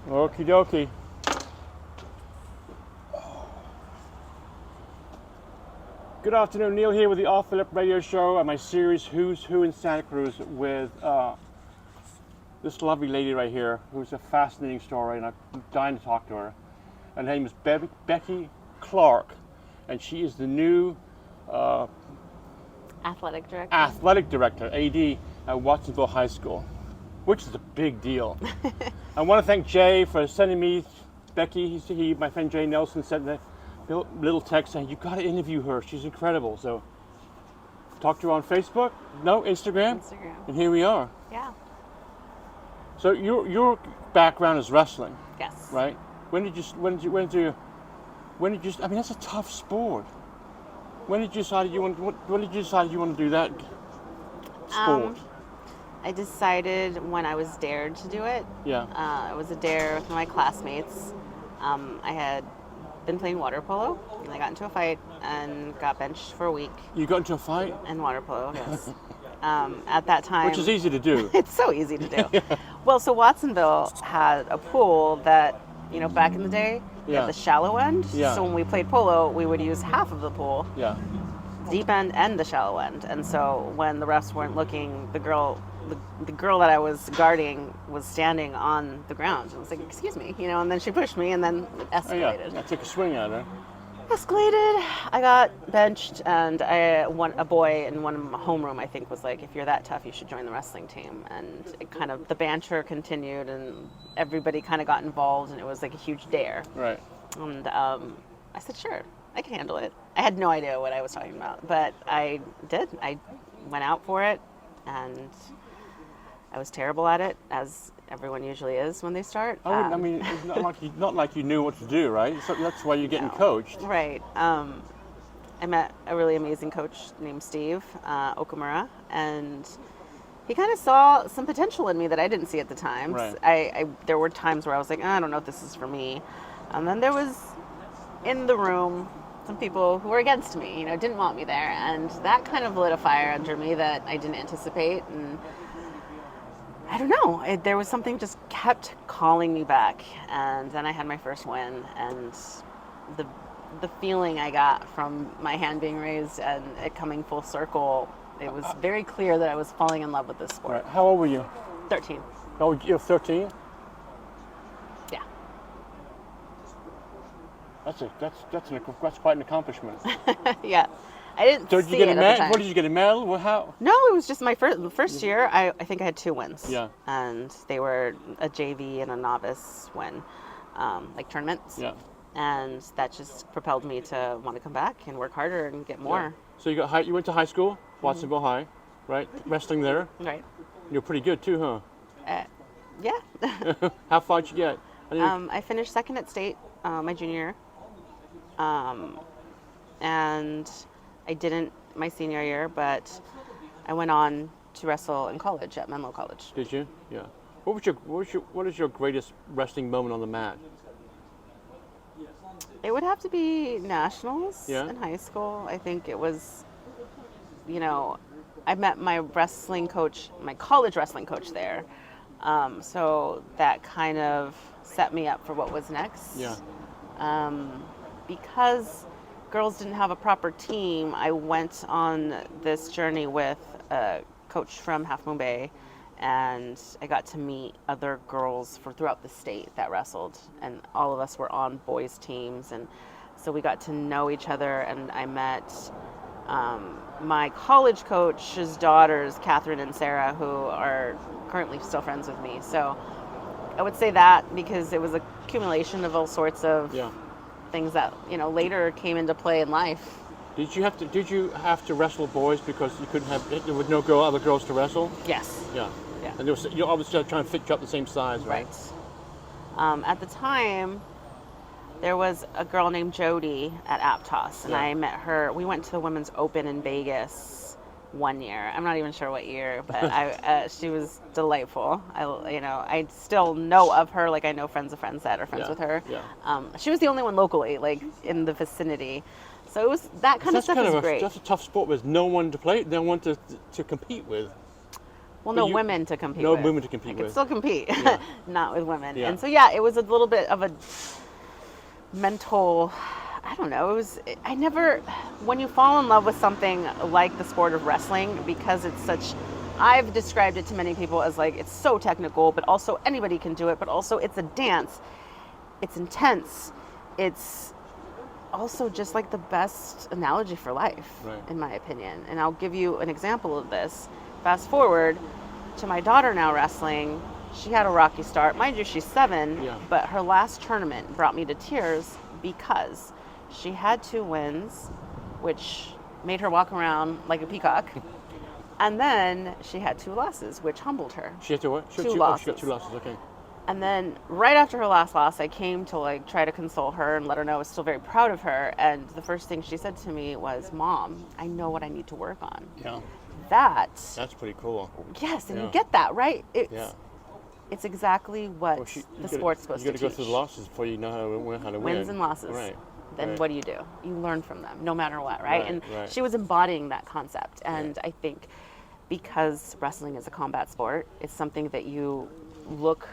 Okie dokie. Good afternoon, Neil here with the Off the Lip Radio Show and my series Who's Who in Santa Cruz with this lovely lady right here who's a fascinating story, and I'm dying to talk to her. Her name is Becky Clark, and she is the new athletic director, AD, at Watsonville High School, which is a big deal. I want to thank Jay for sending me Becky. My friend Jay Nelson sent a little text saying, you got to interview her. She's incredible. So talked to her on Facebook, Instagram, and here we are. Yeah. So your background is wrestling. Yes. Right? When did you, I mean, that's a tough sport. When did you decide you want to do that sport? I decided when I was dared to do it. Yeah. It was a dare with my classmates. I had been playing water polo, and I got into a fight and got benched for a week. You got into a fight? In water polo, yes. At that time... Which is easy to do. It's so easy to do. Well, so Watsonville had a pool that, back in the day, at the shallow end. Yeah. So when we played polo, we would use half of the pool. Yeah. Deep end and the shallow end. And so when the refs weren't looking, the girl that I was guarding was standing on the ground. I was like, excuse me, and then she pushed me, and then it escalated. Oh, yeah. I took a swing at her. Escalated. I got benched, and a boy in one homeroom, I think, was like, if you're that tough, you should join the wrestling team. And the banter continued, and everybody kind of got involved, and it was like a huge dare. Right. And I said, sure, I can handle it. I had no idea what I was talking about, but I did. I went out for it, and I was terrible at it, as everyone usually is when they start. I mean, it's not like you knew what to do, right? So that's why you're getting coached. Right. I met a really amazing coach named Steve Okamura, and he kind of saw some potential in me that I didn't see at the time. Right. There were times where I was like, I don't know if this is for me. And then there was, in the room, some people who were against me, didn't want me there. And that kind of lit a fire under me that I didn't anticipate. And I don't know, there was something just kept calling me back. And then I had my first win, and the feeling I got from my hand being raised and it coming full circle, it was very clear that I was falling in love with this sport. Right. How old were you? 13. Oh, you're 13? Yeah. That's quite an accomplishment. Yeah. I didn't so see it at the time. What did you get, a medal? Well, how? No, it was just my first year. I think I had 2 wins. Yeah. And they were a JV and a novice win, like tournaments. Yeah. And that just propelled me to want to come back and work harder and get more. Yeah. So you went to high school, Watsonville High, right? Wrestling there. Right. You're pretty good too, huh? Yeah. How far did you get? I finished second at state my junior year. And I didn't my senior year, but I went on to wrestle in college at Menlo College. Did you? Yeah. What is your greatest wrestling moment on the mat? It would have to be nationals in high school. I think it was, I met my college wrestling coach there. So that kind of set me up for what was next. Yeah. Because girls didn't have a proper team, I went on this journey with a coach from Half Moon Bay, and I got to meet other girls throughout the state that wrestled, and all of us were on boys teams, and so we got to know each other. And I met my college coach's daughters, Catherine and Sarah, who are currently still friends with me. So I would say that, because it was an accumulation of all sorts of things that later came into play in life. Did you have to wrestle boys because you couldn't have, there were no other girls to wrestle? Yes. Yeah. Yeah. And you're obviously trying to fit you up the same size, right? At the time, there was a girl named Jody at Aptos, and I met her. We went to the Women's Open in Vegas one year. I'm not even sure what year, but she was delightful. I still know of her. Like, I know friends of friends that are friends with her. Yeah. She was the only one locally, like, in the vicinity. So it was, that kind of stuff is great. That's a tough sport with no one to play, no one to compete with. Well, But no women to compete no with. women to compete I could with. still compete, Yeah. not with women. Yeah. And so, yeah, it was a little bit of a mental, I don't know, I never, when you fall in love with something like the sport of wrestling, because it's such, I've described it to many people as like, it's so technical, but also anybody can do it, but also it's a dance. It's intense. It's also just like the best analogy for life, Right. in my opinion. And I'll give you an example of this. Fast forward to my daughter now wrestling. She had a rocky start. Mind you, she's 7, Yeah. but her last tournament brought me to tears because she had 2 wins, which made her walk around like a peacock. And then she had 2 losses, which humbled her. She had to what? She had 2 Oh, losses. she got 2 losses. Okay. And then right after her last loss, I came to like try to console her and let her know I was still very proud of her. And the first thing she said to me was, "Mom, I know what I need to work on." Yeah. That's pretty cool. yes, and Yeah. you get that, right? Yeah. It's exactly what the sport's supposed to You got to go teach. through the losses before you know how to win. Wins and losses. Right. Then Right. what do? You learn from them, no matter what, right? Right, And right. she was embodying that concept. And I think because wrestling is a combat sport, it's something that you look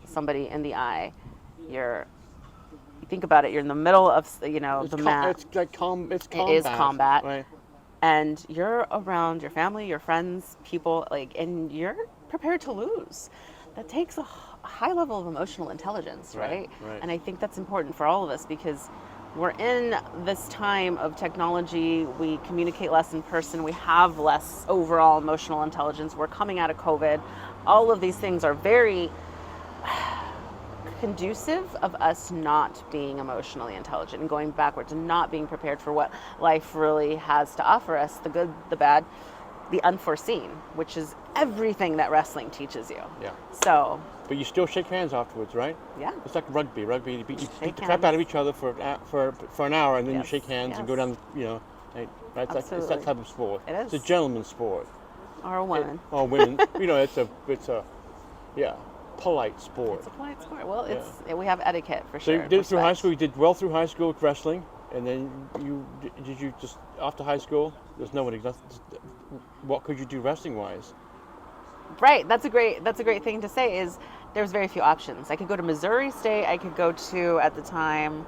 somebody in the eye. You think about it. You're in the middle of the mat. It's like it's combat. It is combat. Right. And you're around your family, your friends, people, and you're prepared to lose. That takes a high level of emotional intelligence, right? Right. And I think that's important for all of us because we're in this time of technology. We communicate less in person. We have less overall emotional intelligence. We're coming out of COVID. All of these things are very conducive of us not being emotionally intelligent and going backwards and not being prepared for what life really has to offer us, the good, the bad, the unforeseen, which is everything that wrestling teaches you. Yeah. So, But you still shake hands afterwards, right? yeah. It's like rugby. Rugby, you beat the Shake crap out of each other for an hour, and then you Yes, shake hands and go yes. down. Right? It's Absolutely. that type of sport. It is. It's a gentleman's sport. Or a woman. Or women. it's a polite sport. It's a polite sport. Well, we have etiquette for So sure. you did it through high respect. school. You did well through high school with wrestling, and then did you just after high school? There's nobody. What could you do wrestling wise? Right. That's a great thing to say. Is there's very few options. I could go to Missouri State. I could go to at the time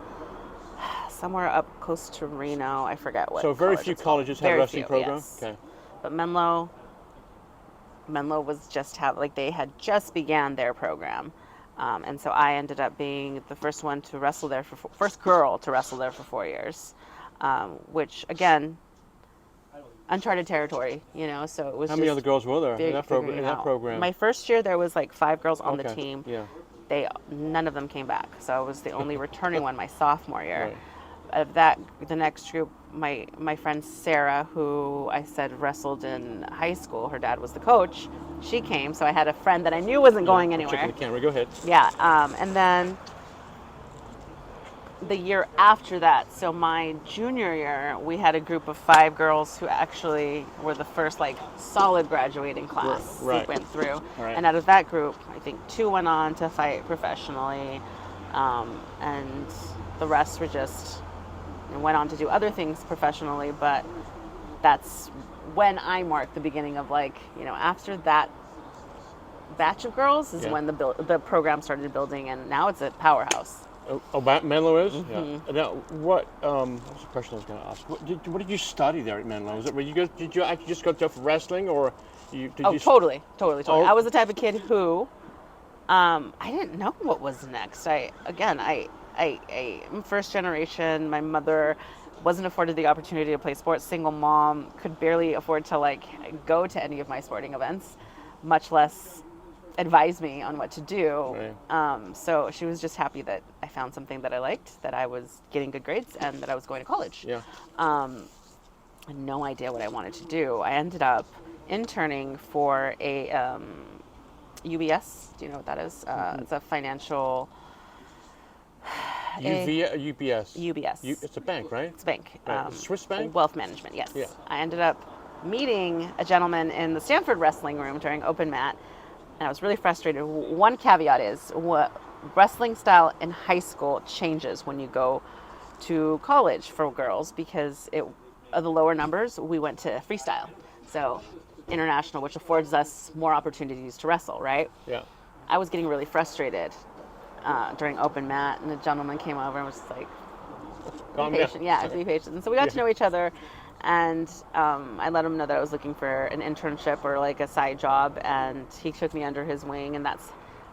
somewhere up close to Reno. I forget what. So very college few it's called. colleges have a Very wrestling few, program. yes. Okay. But Menlo was they had just began their program. And so I ended up being the first one to wrestle there first girl to wrestle there for 4 years, which again, uncharted territory, so it was. How many other girls were there in that program? My first year there was like 5 girls on the Okay, team. Yeah. None of them came back, so I was the only returning one my sophomore year. Right. Of the next group, my friend Sarah, who I said wrestled in high school, her dad was the coach. She came, so I had a friend that I knew wasn't going anywhere. Checking the camera. Go ahead. Yeah, and then the year after that, so my junior year, we had a group of 5 girls who actually were the first solid graduating class Right. we went through. Right. And out of that group, I think 2 went on to fight professionally, and the rest went on to do other things professionally. But that's when I marked the beginning of after that batch of girls is when the program started building, and now it's a powerhouse. Menlo is? Mm-hmm. Yeah. Now, what's the question I was going to ask? What did you study there at Menlo? Did you actually just go to wrestling, or Totally. Oh. I was the type of kid who, I didn't know what was next. I'm first generation. My mother wasn't afforded the opportunity to play sports. Single mom, could barely afford to go to any of my sporting events, much less advise me on what to do. Right. So she was just happy that I found something that I liked, that I was getting good grades, and that I was going to college. Yeah. I had no idea what I wanted to do. I ended up interning for a UBS. Do you know what that is? It's a financial. UBS. UBS. It's a bank, right? It's a bank. Right. Swiss bank? Wealth management, yes. Yeah. I ended up meeting a gentleman in the Stanford wrestling room during open mat, and I was really frustrated. One caveat is wrestling style in high school changes when you go to college for girls, because of the lower numbers, we went to freestyle. So international, which affords us more opportunities to wrestle, right? Yeah. I was getting really frustrated during open mat, and a gentleman came over and was just like, Calm be down. patient. Yeah, be patient. And so we got to know each other, and I let him know that I was looking for an internship or like a side job, and he took me under his wing, and that's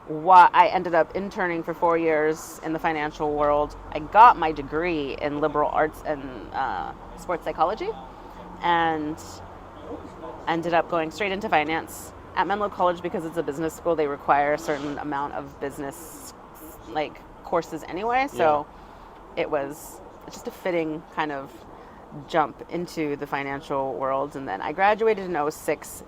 why I ended up interning for 4 years in the financial world. I got my degree in liberal arts and sports psychology, and ended up going straight into finance at Menlo College. Because it's a business school, they require a certain amount of business like courses anyway, so it was just a fitting kind of jump into the financial world. And then I graduated in '06.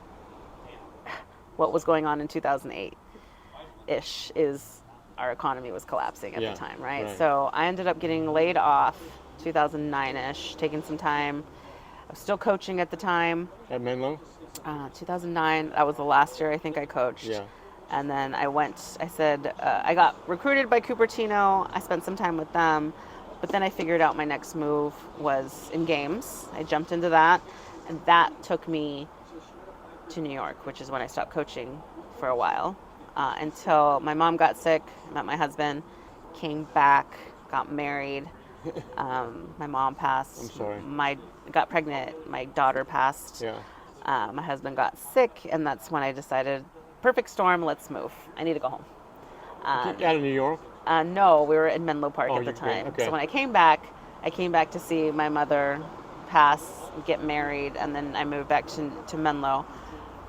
What was going on in 2008-ish is our economy was collapsing at the time, right? So I ended up getting laid off 2009-ish, taking some time. I was still coaching at the time. At Menlo? 2009, that was the last year I think I coached. Yeah. And then I got recruited by Cupertino. I spent some time with them, but then I figured out my next move was in games. I jumped into that, and that took me to New York, which is when I stopped coaching for a while, until my mom got sick, met my husband, came back, got married. My mom passed. I'm sorry. Got pregnant. My daughter passed. Yeah. My husband got sick, and that's when I decided, perfect storm, let's move. I need to go home. Out of New York? No, we were in Menlo Park at the time. Okay. So when I came back to see my mother pass, get married, and then I moved back to Menlo.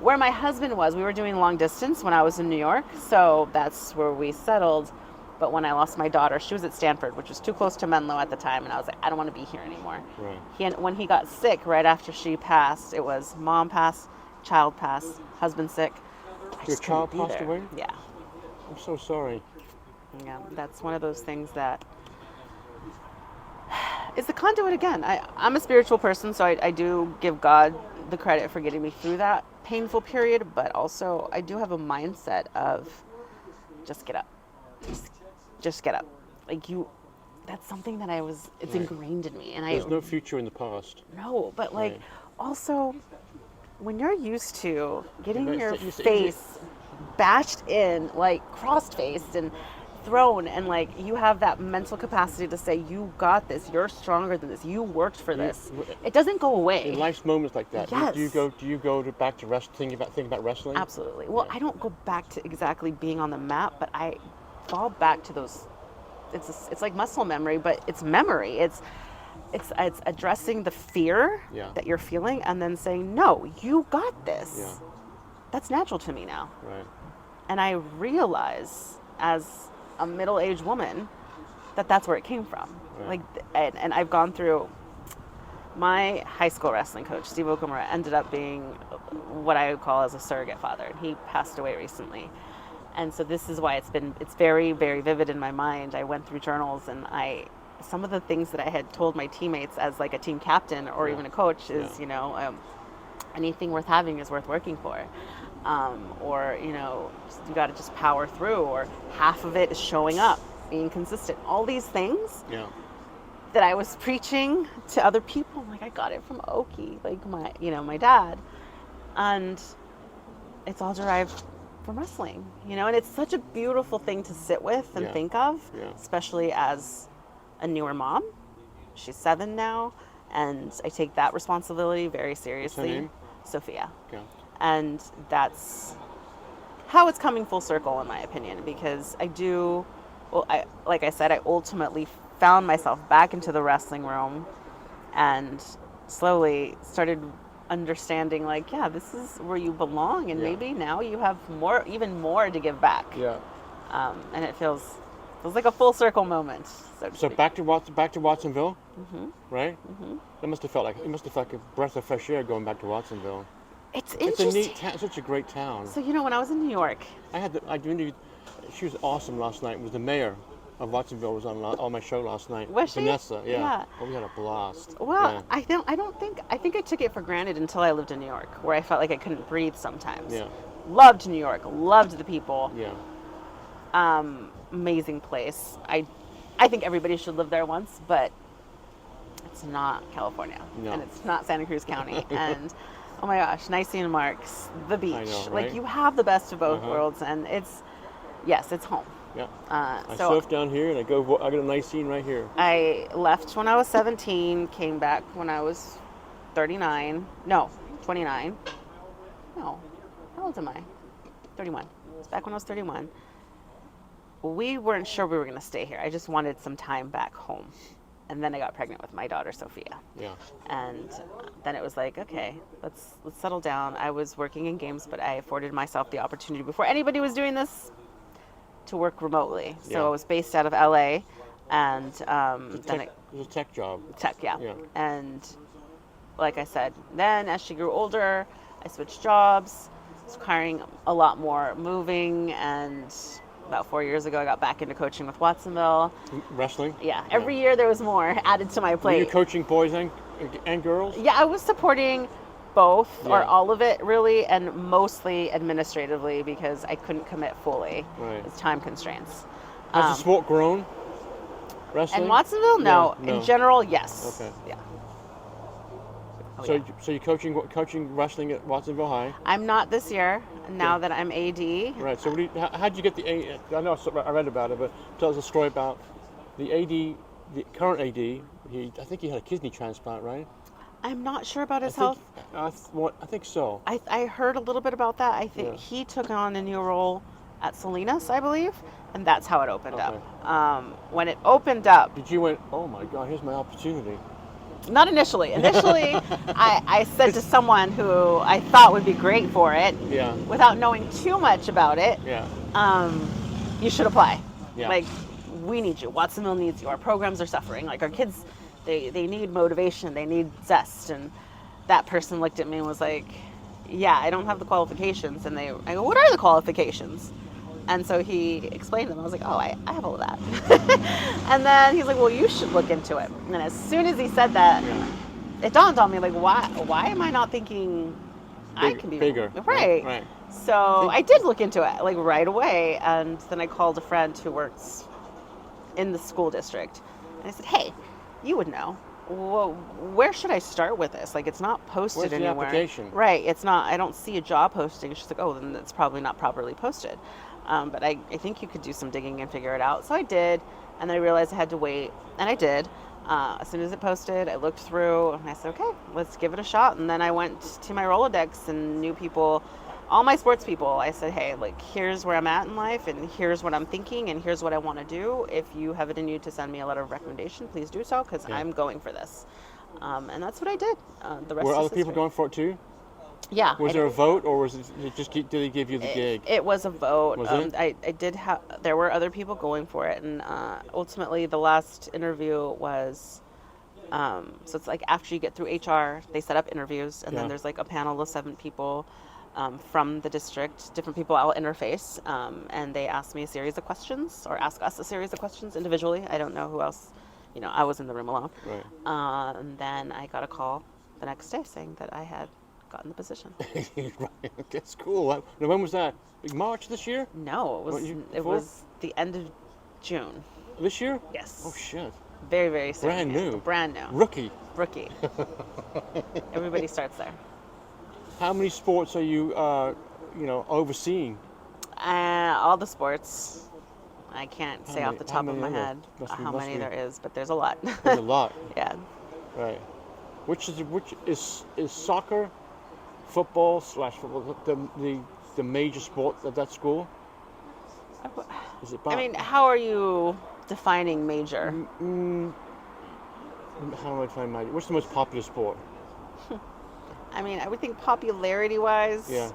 Where my husband was, we were doing long distance when I was in New York, so that's where we settled. But when I lost my daughter, she was at Stanford, which was too close to Menlo at the time, and I was like, I don't want to be here anymore. Right. When he got sick right after she passed, it was mom passed, child passed, husband sick. Your child passed away? Yeah. I'm so sorry. Yeah, that's one of those things that is the conduit again. I'm a spiritual person, so I do give God the credit for getting me through that painful period, but also I do have a mindset of just get up. Just get up. Like that's something that it's ingrained in me. And there's no future in the past. No, but like also when you're used to getting your face bashed in, like cross-faced and thrown, and like you have that mental capacity to say, you got this, you're stronger than this, you worked for this. It doesn't go away. In life's moments like that, yes. do you go back to thinking about wrestling? Absolutely. Well, I don't go back to exactly being on the mat, but I fall back to those. It's like muscle memory, but it's memory. It's addressing the fear that you're feeling, and then saying, no, you got this. Yeah. That's natural to me now. Right. And I realize as a middle-aged woman that's where it came from. Right. Like, and I've gone through. My high school wrestling coach, Steve Okamura, ended up being what I would call as a surrogate father. He passed away recently. And so this is why it's very, very vivid in my mind. I went through journals, and some of the things that I had told my teammates as like a team captain or even a coach is, anything worth having is worth working for. Or, you got to just power through, or half of it is showing up, being consistent. All these things that I was preaching to other people, like I got it from Oki, like my dad. And it's all derived from wrestling, and it's such a beautiful thing to sit with and think of, especially as a newer mom. She's 7 now, and I take that responsibility very seriously. What's her name? Sophia. Okay. And that's how it's coming full circle, in my opinion, because like I said, I ultimately found myself back into the wrestling room and slowly started understanding, like, this is where you belong, and maybe now you have even more to give back. Yeah. And it feels like a full circle moment. So back to Watsonville, right? Mm-hmm. It must have felt like a breath of fresh air going back to Watsonville. It's a neat town, such a great town. So when I was in New York, she was awesome last night. It was the mayor of Watsonville was on my show last night. Was she? Vanessa, Yeah. Oh, we had a blast. Well, I think I took it for granted until I lived in New York, where I felt like I couldn't breathe sometimes. Yeah. Loved New York, loved the people. Yeah. Amazing place. I think everybody should live there once, but it's not California. No. And it's not Santa Cruz County. And Oh my gosh, Nicene Marks, the beach. I know, Like right? you have the best of both Uh-huh. worlds, and it's home. Yeah. I So surf down here, and I got a nice scene right here. I left when I was 17, came back when I was 39. No, 29. No, how old am I? 31. It's back when I was 31. We weren't sure we were going to stay here. I just wanted some time back home. And then I got pregnant with my daughter, Sophia. Yeah. And then it was like, okay, let's settle down. I was working in games, but I afforded myself the opportunity before anybody was doing this to work remotely. So Yeah. I was based out of LA, and then It was a tech job. tech, yeah. Yeah. And like I said, then as she grew older, I switched jobs, was requiring a lot more moving, and about 4 years ago, I got back into coaching with Watsonville. Wrestling. Yeah, every year there was more added to my Were you plate. coaching boys and girls? Yeah, I was supporting both or Yeah. all of it really, and mostly administratively because I couldn't commit fully. Right. It's time constraints. Has the sport grown? Wrestling? In Watsonville, no. No. In general, yes. Okay. Yeah. Oh, So, yeah. so you're coaching wrestling at Watsonville High, I'm not this year. Now that I'm AD. right? So, how'd you get the AD? I know I read about it, but tell us a story about the AD, the current AD. I think he had a kidney transplant, right? I'm not sure about his I think, health. I think so. I heard a little bit about that. I think Yeah. he took on a new role at Salinas, I believe, and that's how it opened Okay. up. When it opened up, Did you went? Oh my God! Here's my opportunity. not initially. Initially, I said to someone who I thought would be great for it, Yeah. without knowing too much about it, Yeah. you should apply. Yeah. Like, we need you. Watsonville needs you. Our programs are suffering. Like, our kids, they need motivation. They need zest. And that person looked at me and was like, yeah, I don't have the qualifications. And I go, what are the qualifications? And so he explained them. I was like, oh, I have all of that. And then he's like, well, you should look into it. And as soon as he said that, Yeah. it dawned on me, like, why am I not thinking I can be bigger? Right. Right. So I did look into it, like, right away. And then I called a friend who works in the school district. And I said, hey, you would know. Well, where should I start with this? Like, it's not posted Where's the anywhere. application? Right. It's not. I don't see a job posting. She's like, oh, then it's probably not properly posted. But I think you could do some digging and figure it out. So I did. And then I realized I had to wait. And I did. As soon as it posted, I looked through and I said, okay, let's give it a shot. And then I went to my Rolodex and knew people, all my sports people. I said, hey, like, here's where I'm at in life, and here's what I'm thinking, and here's what I want to do. If you have it in you to send me a letter of recommendation, please do so, because Yeah. I'm going for this. And that's what I did. The rest Were is other people history. going for it too? Yeah. Was there a vote, or was it just did they give you the gig? It was a vote. Was it? I did have. There were other people going for it, and ultimately, the last interview was. So it's like after you get through HR, they set up interviews, and Yeah. then there's like a panel of 7 people from the district, different people I'll interface, and they ask me a series of questions, or ask us a series of questions individually. I don't know who else. I was in the room alone. Right. And then I got a call the next day saying that I had gotten the position. Right. That's cool. Now, when was that? Like March this year? No, it was What, you- it before? was the end of June. This year? Yes. Oh shit. Very, very soon. Brand yeah. new. Brand new. Rookie. Rookie. Everybody starts there. How many sports are you, overseeing? All the sports. I can't say off many- the how top of many my are there? head Must how many be. there is, but there's a lot. There's a lot. Yeah. Right. Which is soccer, football the major sport at that school? Is it? I mean, how are you defining major? How do I find my? What's the most popular sport? I mean, I would think popularity-wise, Yeah.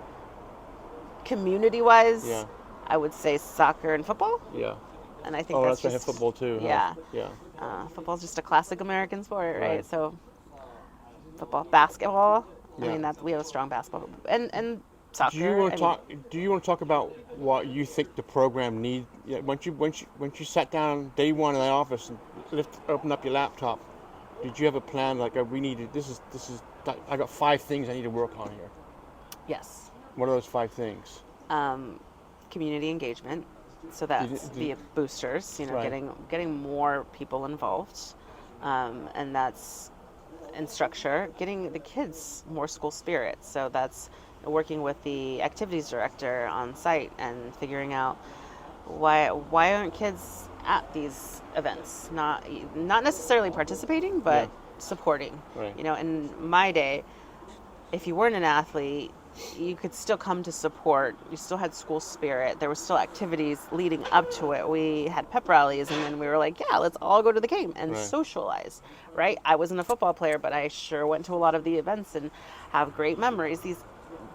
community-wise, Yeah. I would say soccer and football. Yeah. And I think Oh, that's that's right. just Football too. Huh? Yeah. Yeah. Football's just a classic American sport, right? Right. So, football, basketball. I Yeah. mean, we have a strong basketball, and soccer. Do you want I to mean, talk? Do you want to talk about what you think the program needs? Yeah, once you sat down day one in the office and open up your laptop, did you have a plan like we need? This is. I got 5 things I need to work on here. Yes. What are those 5 things? Community engagement. So that's via boosters. Right. Getting more people involved, and that's and structure, getting the kids more school spirit. So that's working with the activities director on site and figuring out why aren't kids at these events, not necessarily participating, but Yeah. supporting. Right. You know, in my day, if you weren't an athlete, you could still come to support. You still had school spirit. There were still activities leading up to it. We had pep rallies, and then we were like, yeah, let's all go to the game and Right. socialize, right? I wasn't a football player, but I sure went to a lot of the events and have great memories.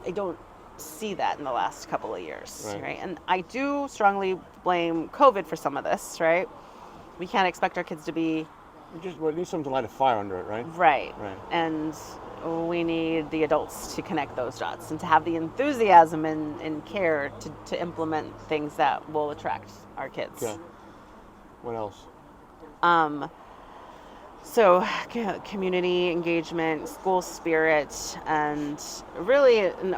I don't see that in the last couple of years, Right. right? And I do strongly blame COVID for some of this, right? We can't expect our kids to be We need something to light a fire under it, right? right. Right. And we need the adults to connect those dots and to have the enthusiasm and care to implement things that will attract our kids. Yeah. What else? So community engagement, school spirit, and really an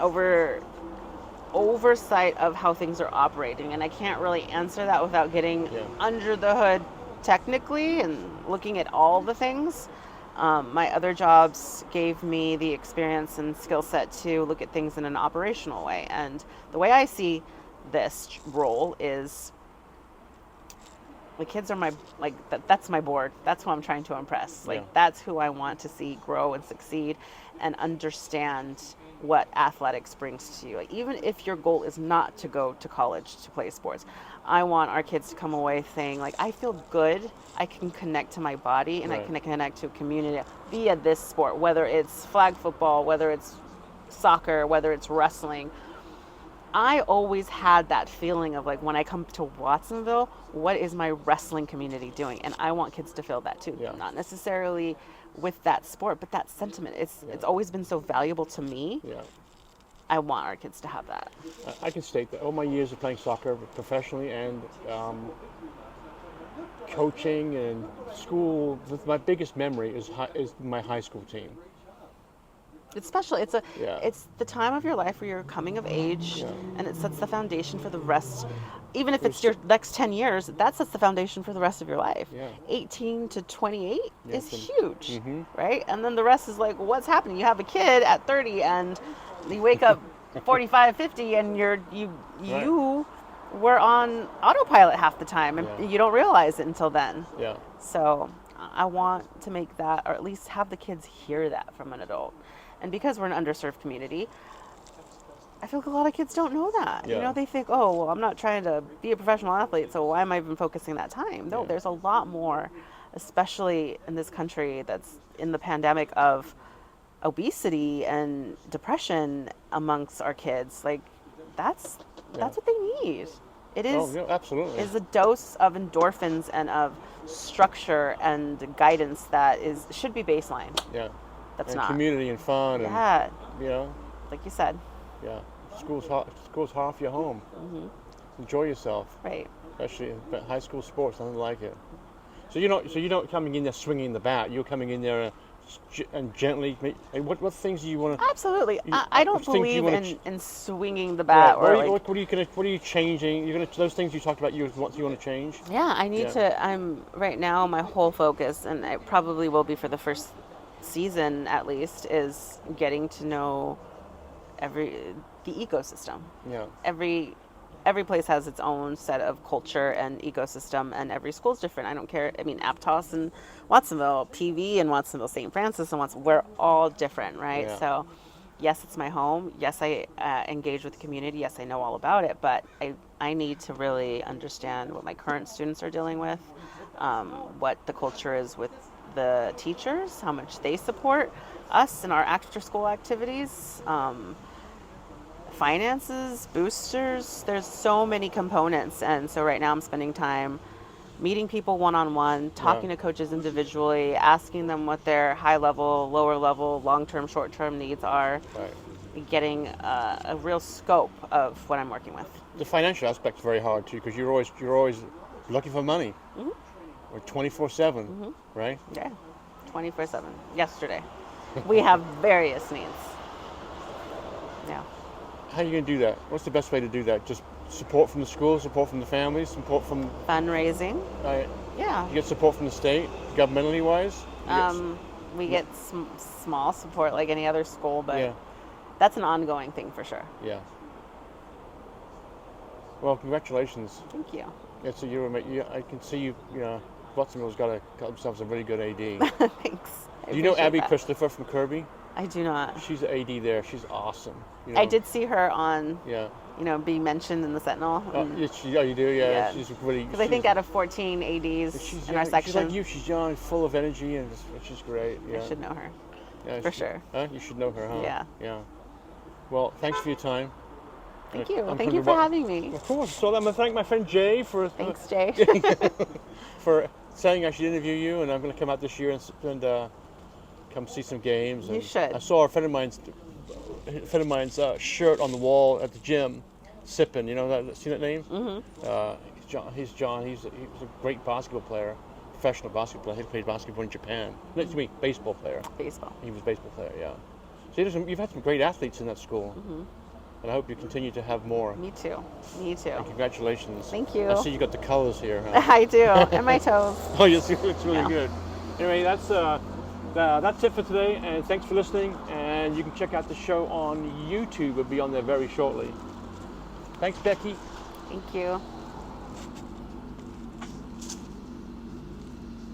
oversight of how things are operating. And I can't really answer that without getting under the hood technically and looking at all the things. My other jobs gave me the experience and skill set to look at things in an operational way. And the way I see this role is the kids are that's my board. That's who I'm trying to impress. That's who I want to see grow and succeed and understand what athletics brings to you. Even if your goal is not to go to college to play sports, I want our kids to come away saying, I feel good, I can connect to my body, and I can connect to a community via this sport, whether it's flag football, whether it's soccer, whether it's wrestling. I always had that feeling of when I come to Watsonville, what is my wrestling community doing? And I want kids to feel that too. Yeah. Not necessarily with that sport, but that sentiment. It's always been so valuable to me. Yeah. I want our kids to have that. I can state that all my years of playing soccer professionally and coaching and school, my biggest memory is my high school team. It's special. It's the time of your life where you're coming of age, and it sets the foundation for the rest. Even if it's your next 10 years, that sets the foundation for the rest of your life. Yeah. 18 to 28 is huge, Mm-hmm. right? And then the rest is what's happening? You have a kid at 30 and you wake up 45, 50 and you were on autopilot half the time and you don't realize it until then. Yeah. So I want to make that, or at least have the kids hear that from an adult. And because we're an underserved community, I feel like a lot of kids don't know that. Yeah. You know, they think, oh, well, I'm not trying to be a professional athlete, so why am I even focusing that time? No, there's a lot more, especially in this country that's in the pandemic of obesity and depression amongst our kids. That's what they need. It is. Oh, yeah, absolutely. Is a dose of endorphins and of structure and guidance that should be baseline. Yeah. That's and not. Community and fun. Yeah. And, like you said. Yeah. School's half your home. Mm-hmm. Enjoy yourself. Right. Especially in high school sports, nothing like it. So you're not coming in there swinging the bat. You're coming in there and gently. What things do you want to? Absolutely. I don't believe in swinging the bat. Right. What are you changing? Those things you talked about. You want to change. Yeah, I need to. I'm right now. My whole focus, and it probably will be for the first season at least, is getting to know the ecosystem. Yeah. Every place has its own set of culture and ecosystem, and every school's different. I don't care. I mean, Aptos and Watsonville, PV and Watsonville, St. Francis and Watsonville, we're all different, right? Yeah. So, yes, it's my home. Yes, I engage with the community. Yes, I know all about it, but I need to really understand what my current students are dealing with, what the culture is with the teachers, how much they support us in our after-school activities, finances, boosters. There's so many components, and so right now I'm spending time meeting people one-on-one, talking to coaches individually, asking them what their high-level, lower-level, long-term, short-term needs are, getting a real scope of what I'm working with. The financial aspect's very hard too, because you're always looking for money. Mm-hmm. Or 24/7, right? Yeah, 24/7. Yesterday, we have various needs. Yeah. How are you going to do that? What's the best way to do that? Just support from the schools, support from the families, support from Fundraising. right? Yeah. You get support from the state, governmentally wise. We get small support like any other school, but Yeah. that's an ongoing thing for sure. Yeah. Well, congratulations. Thank you. Yeah, so I can see you know, Watsonville's got themselves a really good AD. Thanks. Do you know Abby that. Christopher from Kirby? I do not. She's the AD there. She's awesome. You know? I did see her on, Yeah. be mentioned in the Sentinel. You do? Yeah. She's really... Because I think out of 14 ADs in our section. She's like you. She's young, full of energy, and she's great. Yeah. I should know her. Yeah, for sure. Huh? You should know her, huh? Yeah. Yeah. Well, thanks for your time. Thank you. Thank you for having me. Of course. So I'm going to thank my friend Jay for... Thanks, Jay. for saying I should interview you, and I'm going to come out this year and come see some games. You should. I saw a friend of mine's shirt on the wall at the gym, sipping. You know that? See that name? Mm-hmm. He's John. He was a great basketball player, professional basketball player. He played basketball in Japan. No, to me, baseball player. Baseball. He was a baseball player. Yeah. So you've had some great athletes in that school. Mm-hmm. And I hope you continue to have more. Me too. Me too. And congratulations. Thank you. I see you got the colors here. Huh? I do. And my toes. Oh, yes, it looks really good. Anyway, that's it for today, and thanks for listening. And you can check out the show on YouTube. It'll be on there very shortly. Thanks, Becky. Thank you.